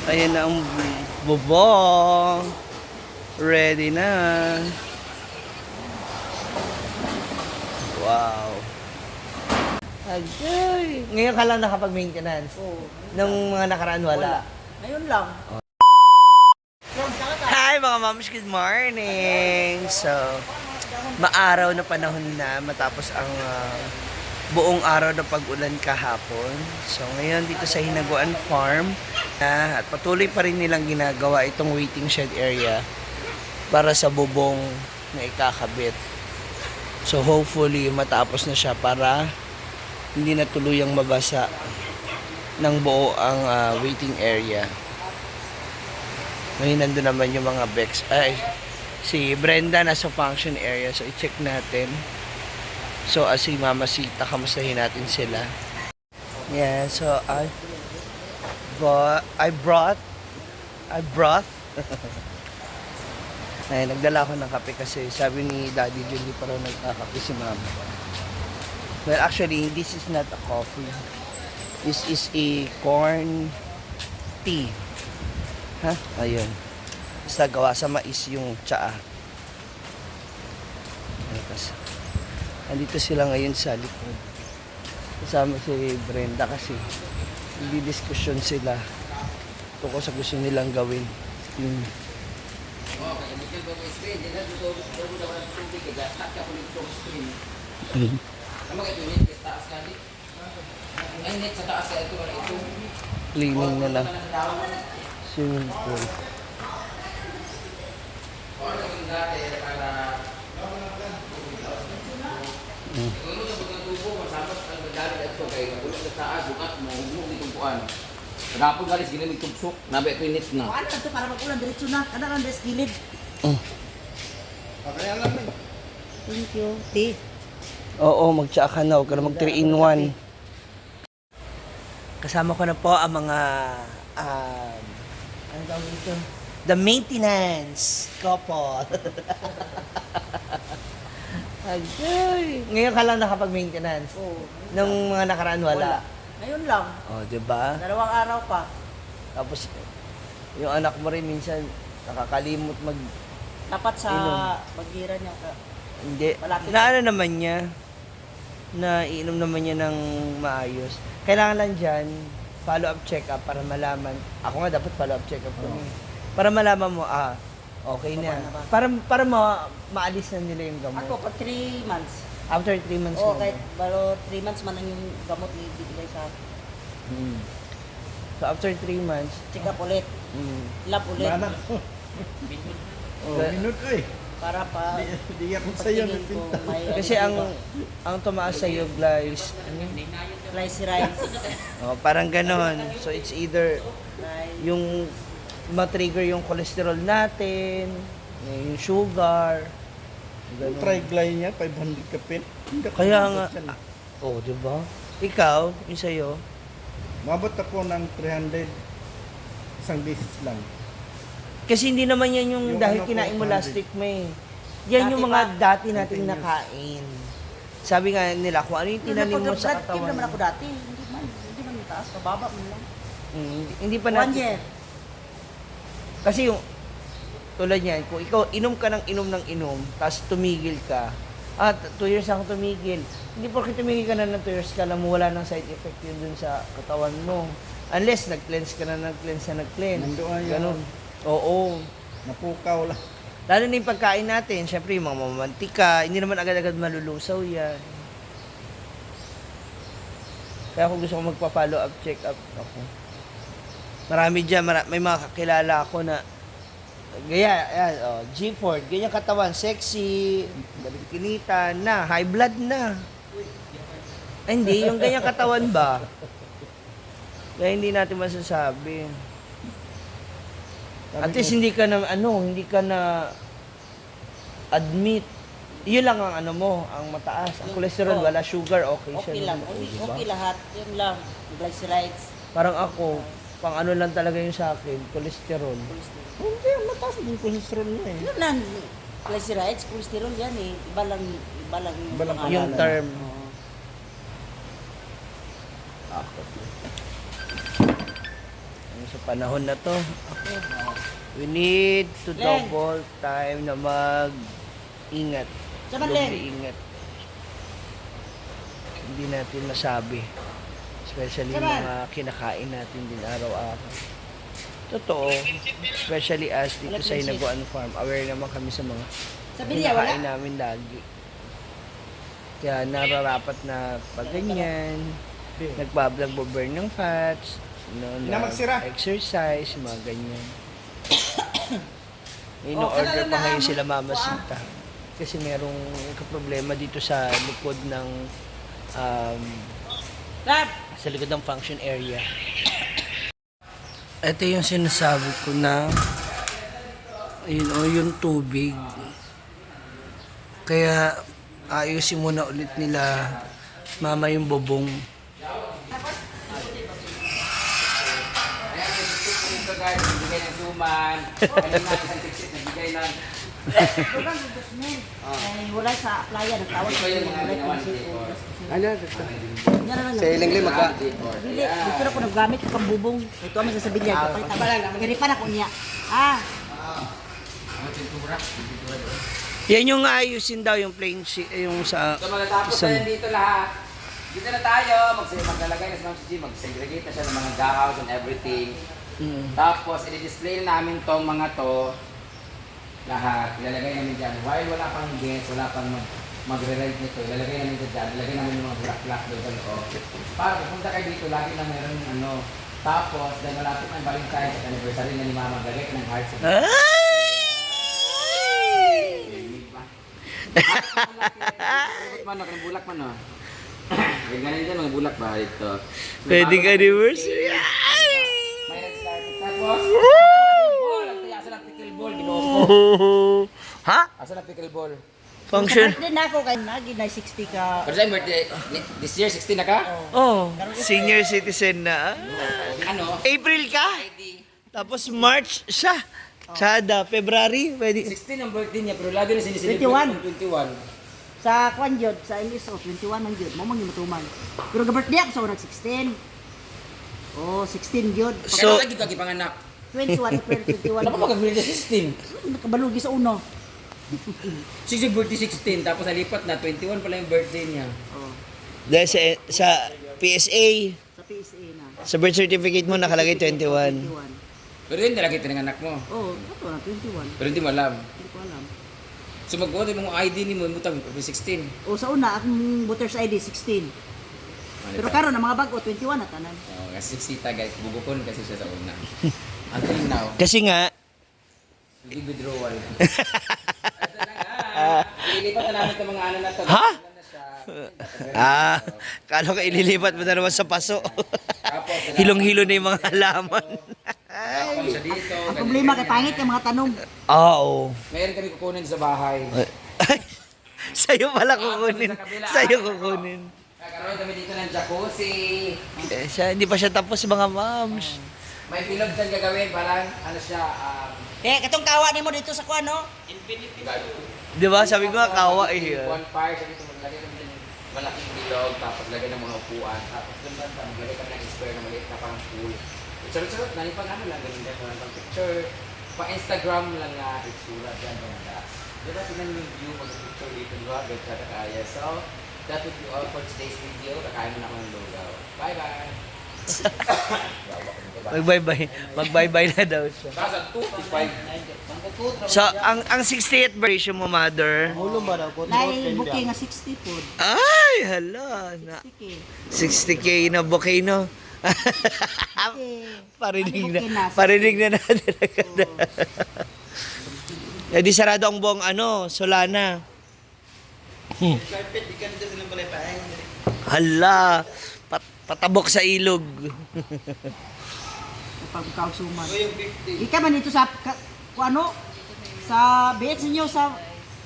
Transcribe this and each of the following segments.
Ayan na ang bubong. Ready na. Wow. Agay. Ngayon ka lang nakapag-maintenance? Oo. Nung mga nakaraan wala? Ngayon lang. Hi mga moms, good morning! So, maaraw na panahon na matapos ang buong araw na pag-ulan kahapon. So, ngayon dito sa Hinaguan Farm at patuloy pa rin nilang ginagawa itong waiting shed area para sa bubong na ikakabit. So, hopefully matapos na siya para hindi na tuluyang mabasa ng buo ang waiting area. Ngayon nandun naman yung mga Bex. Ay, si Brenda nasa function area. So, i-check natin. So, as si Mama Sita, kamustahin natin sila. Yeah, so, I brought ay, nagdala ko ng kape kasi sabi ni Daddy Jun, hindi pa raw nagkakape si Mama. Well, actually, this is not a coffee. This is a corn tea. Ha? Ayun. Basta gawa sa mais yung tsaa. Andito sila ngayon sa likod. Kasama si Brenda kasi hindi diskusyon sila tungkol sa gusto nilang gawin. Yung cleaning na lang. Swimming pool. Pagkapon galis gini magtugsok, nabi ito init na. Ano ito para mag-ulan, diretso na. Ano ang des gilid? Kaya lang eh. Thank you. Tea. Oo, mag-tsaa ka na. Huwag ka na mag 3-in-1. Kasama ko na po ang mga ano tawag dito? The maintenance couple. Agay. Ngayon ka lang nakapag-maintenance. Oo. Nung mga nakaraan wala. Ngayon lang. Oh, 'di ba? 2 araw pa. Tapos yung anak mo rin minsan nakakalimot Dapat sa Inom. bagira niya. hindi. Malapit. Inaano naman niya na iinom naman niya ng maayos. Kailangan lang dyan follow-up check-up para malaman. Ako nga dapat follow-up check-up ko eh. Para malaman mo, okay na. Baba na ba? Para maalis na nila yung gamot. Ako, pag 3 months. After 3 months Oo, na. kahit balo 3 months man ang yung gamot ibibigay sa akin. Mm. So after 3 months, Check up ulit. Lab ulit. Oh, Ga- minute eh. Para pa Di ako sa'yo pagtingin kung nagpinta. may kasi ang tumaas sa iyo guys, glycerides. parang ganon. So it's either Gly- yung ma-trigger yung cholesterol natin, yung sugar, ganun. Triglyceride niya, 500 kapit. Hindi ako Kaya umabot nga, yan. oh, di ba? Ikaw, yung sa'yo, Umabot ako ng 300 isang beses lang. kasi hindi naman yan yung, Yung dahil ano ko, kinain mo 100. last week may. Yan yung Dati mga pa. dati nating Continuous. nakain. Sabi nga nila, kung ano yung tinanim mo sa Blood came katawan. naman ako dati. Hindi man mataas. Pababa man lang. Hindi pa 1 natin. year. Kasi yung, tulad niyan, kung ikaw inom ka ng inom, tapos tumigil ka, 2 years ako tumigil. Hindi porke tumigil ka na ng 2 years ka lang, wala ng side effect yun dun sa katawan mo. Unless nag-cleanse ka na nag-cleanse. Nandoon yun. Ganun. Oo. Napukaw lang. Lalo na yung pagkain natin, syempre yung mga mamantika, hindi naman agad-agad malulusaw yan. Kaya kung gusto ko magpa-follow up, check up ako. Marami dyan, may mga kakilala ako na gaya, yan, G-Ford, ganyan katawan, sexy, galing kinitan na, high blood na. Ay, hindi, yung ganyan katawan ba? Kaya hindi natin masasabi. At least hindi ka na admit. Yun lang ang ano mo, ang mataas. Ang cholesterol, wala sugar, okay siya. Okay lang. naman, diba? Okay lahat. Yun lang. Glycerides. Parang ako, pang ano lang talaga yung sa akin, cholesterol. Hindi, mataas din cholesterol niya eh. Yun lang. Glycerides, cholesterol yan eh. Iba lang Iba lang pangalan. Yung term. Oo. Ako. Ano sa panahon na to, we need to Len. double time na mag-ingat. Saban, Doble Len. ingat. Hindi natin masabi. Especially yung Saban. mga kinakain natin din araw-araw. Totoo. Especially as dito Wala sa prinsip. Hinaguan Farm, aware naman kami sa mga Sa Bilya, wala? kinakain namin lagi. Kaya nararapat na pag ganyan, nagbablog-burn ng fats, Hindi na magsira. exercise, mga ganyan. Oh, Ino-order kailan pa na, ngayon ano? sila Mama Sita. Kasi merong problema dito sa likod ng Rap! sa likod ng function area. Ito yung sinasabi ko na yung tubig. Kaya ayusin muna ulit nila mama yung bubong. Ito guys, nagbigay ng suman. Kanina isang tiksit, nagbigay ng... Program reimbursement. Ay, wala sa playa, nagtawag Ito yung mga ginawa ni prinsip. Jacob. Yan na lang. Sa ilang lima ka. Dili, gusto na ko naggamit ko pang bubong. Ito ang sa Bilya, kapalit pa lang. Garipan ako niya. Ah, Yan yung ayusin daw yung plain yung sa So matatapos isang- na yan dito lahat. Dito na tayo, maglalagay na si Ma'am Gigi, mag-segregate na siya ng mga gahaws and everything. Tapos, i-display na namin tong mga to lahat. Ilalagay namin dyan. While wala pang guest, wala pang magre-rent nito, ilalagay namin ito dyan. Ilalagay namin yung mga black-black doon sa loob. Para pupunta kayo dito, lagi na meron ano. Tapos, dahil malapit ng Valentine's at anniversary na ni Mama, gagay ka ng hearts. Mano, kanang bulak man no. Ay ganin dyan mga bulak ba dito. Wedding anniversary. May nag-start tapos. Ball, ang tiya sa pickleball ginoo ko. Ha? Asa na pickleball? Function? Din na ako kay nagi na 60 ka. Pero sa birthday this year 16 na ka? Oh, senior citizen na. Ano? April ka? ID. Tapos March siya. Sada, February, pwede. 16 ang birthday niya pero lagi na siniselebrate 21. 21. Sa kwan jud, sa LSO 21 ang jud, mo man matuman. Pero ga birthday ako sa unang 16. Oh, 16 jud. So- Kaya lagi ka gipanganak. 21 April 21. Wala pa mag-birthday 16. Nakabalugi sa uno. 16 birthday 16 tapos nalipat na 21 pala yung birthday niya. Oh, Dahil sa PSA, sa PSA na. sa birth certificate mo nakalagay 21. 21. Pero yun talaga tinanganak mo. Oh, ato na 21. Pero hindi mo alam. Hindi ko alam. So mag-order mo ID ni mo, mutang 16. O sa una, akong voter's ID 16. Pero karon ang mga bago 21 na tanan. Oh, kasi 60 guys, bugukon kasi siya sa una. Until now, Kasi nga, big withdrawal. Ito na nga. Ililipat na namin itong mga ano na to. Ha? Ano na siya. kala ko ililipat mo na naman sa paso. Tapos, Hilong-hilo na yung mga halaman. Tapos siya dito. Ang problema kay pangit yung mga tanong. Oo. Meron kami kukunin sa bahay. Sa'yo pala kukunin. Sa'yo kukunin. Kakaroon kami dito ng jacuzzi. Hindi pa siya tapos mga moms. May pilog dyan gagawin, parang ano siya, Katong kawa nimo dito sa kwan, no? Di ba? Sabi ko nga kawa eh. bonfire, sabi ito, maglagay naman ng malaking bilog, tapos lagay ng mga upuan, tapos doon ba, maglagay kami ng square na maliit na parang pool. Charot-charot, na yung pag-ano lang, ganun din, parang pang picture, pa-Instagram lang na itsura dyan, banda. Diba, tingnan yung view, mag-picture dito, diba, ganda na kaya. So, that would be all for today's video. Kakain mo na ako ng lugaw. Bye-bye! Mag-bye-bye. Mag-bye-bye na daw siya. Kasa 2.5. So, ang 68th version mo, mother. Nay booking nga 60 pod. Ay, hala. Na, 60k. 60K na bouquet, no? parinig na. Parinig na natin agad. Eh, di sarado ang buong Solana. Hala. Patabok sa ilog. Pagkausuman. Ika man dito sa sa beach niyo sa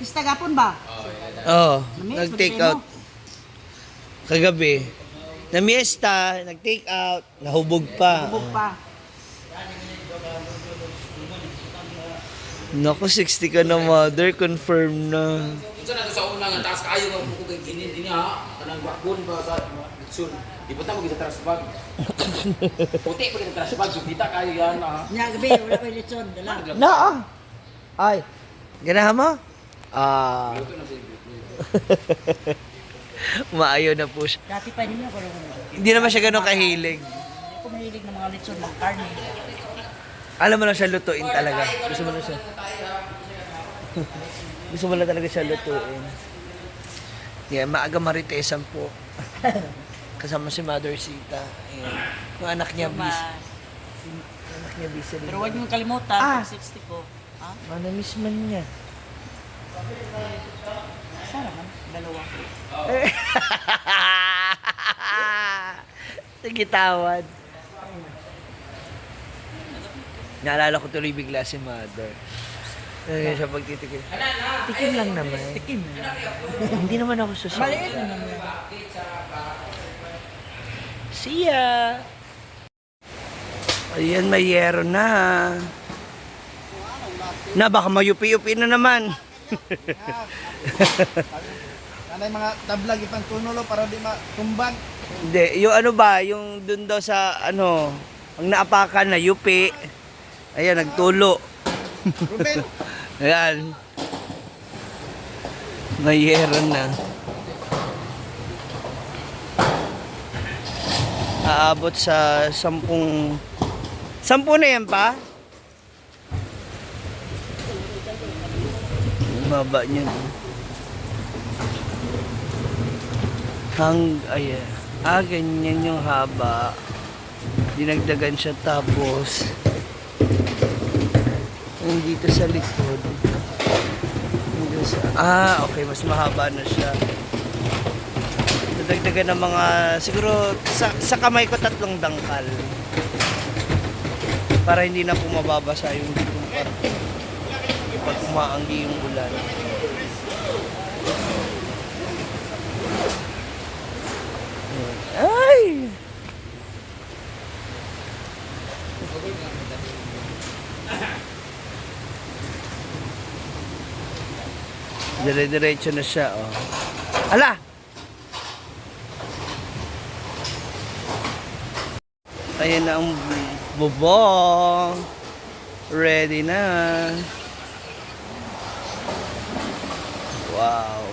pista gapon ba? Oh, Namiss, nag-take pagkain mo. out. Kagabi. Namiesta, nag-take out, nahubog pa. Bubog pa. Naku, 60 ka na, mother. Confirm na. Minsan nato sa una nga taas kayo nga bukog ang kinin din ha. Kanang bakon ba sa lechon. Ipunta mo sa trash bag. Puti po sa trash bag. Subita kayo yan. Nya gabi wala pa lechon dala. Na Ay, ganahan mo? Ah, Luto na siya. maayo na po siya. Dati pa niya ko lang. Hindi naman siya ganun kahilig. Hindi ko mahilig ng mga lechon ng karne. Alam mo lang siya lutuin talaga. Gusto mo lang siya. Gusto mo lang talaga siya lutuin. Yeah, maaga maritesan po. Kasama si Mother Sita. Ayan. Yung anak niya, bis. Yung anak niya, bis. Pero huwag niyong kalimutan, Ah! 60 ko. Ha? Manamiss man niya. Sana man, dalawa. Sige, tawad. Naalala ko tuloy bigla si Mother. Siya pagtitikim. Tikim lang naman. Tikim. Hindi naman ako susunod. Maliit na naman. See ya! Ayan, may yero na. Na, baka mayupi-yupi na naman. Anay mga tablag ipang tunulo para di matumban. Hindi, yung ano ba, yung dun daw sa ano, ang naapakan na yupi. Ayan, nagtulo. Ruben, Ayan. May yero na. Aabot sa 10. 10 na yan pa? Maba niya. Ayan. Ganyan yung haba. Dinagdagan siya tapos dito sa likod. Dito sa, okay. Mas mahaba na siya. Nadagdagan ng mga, siguro, sa kamay ko 3 dangkal. Para hindi na po mababasa yung ditong parte. Pag umaanggi yung ulan. Ay! Dire-diretso na siya, oh. Ala! Ayan na ang bubong. Ready na. Wow.